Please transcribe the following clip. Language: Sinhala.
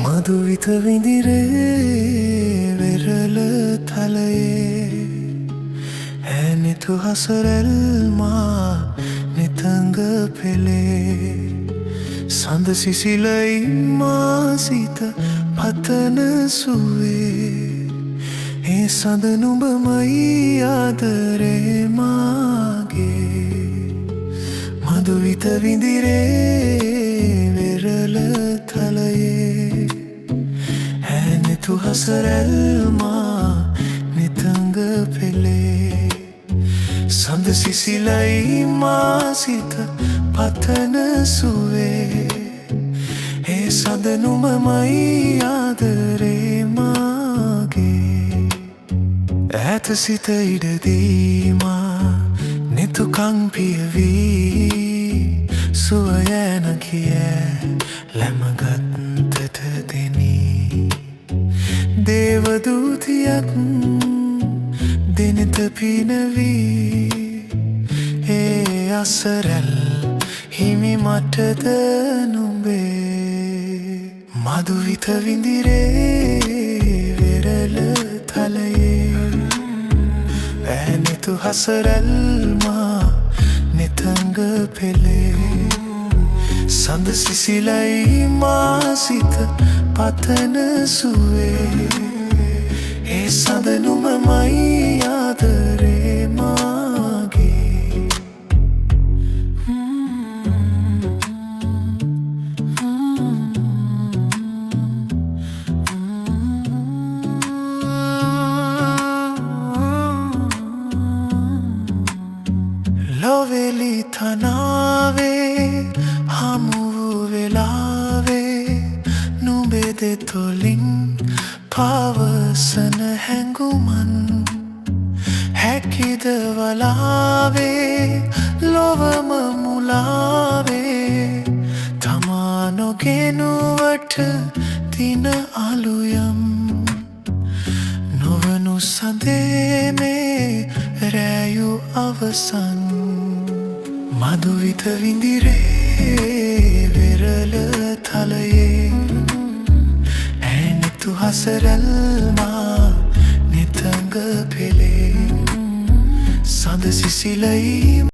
මදුවිත විඳිරේ වෙරළ තලයේ ඇනිතු හසරැල්මා නිතංග පෙළේ සඳ සිසිලයි මාසිත පතන සුවේ ඒ සඳ නුඹමයි ආදරේ මාගේ මදුවිත විඳිරේ වෙරළ තලයේ ඇනිතු හසරැල්මා නිතංග පෙළේ සඳ සිසිලයි මාසිත පතන සුවේ ඒ සඳ නුඹමයි ආදරේ මාගේ ඈත සිත ඉඩදීමා නිතුකං පියවී සුවයන කිය ලැමගත්තට දෙනී දේවදූතියක් දෙනෙත පිනවී ඒ අසරැල් හිමි මටද නුඹේ මදුවිත විඳිරේ වෙරළ තලයේ ඇනිතු හසරැල්මා නිතංග පෙළේ සඳ සිසිලයි මාසිත පතන සුවේ ඒ සඳ නුඹමයි ආදරේ මාගේ ලොවෙලි තනාවේ හමු වෙලාවේ නුඹේ දෙතොලින් පවසන හැඟුමන් හැකිද වලාවේ ලොවම මුලාවේ තමා නොගෙනුවට දින අලුයම් නොවනු සඳේනේ රැයු අවසන් මදුවිත විඳිරේ වෙරළ තලයේ ඇනිතු හසරැල්මා නිතංග පෙළේ සඳ සිසිලයි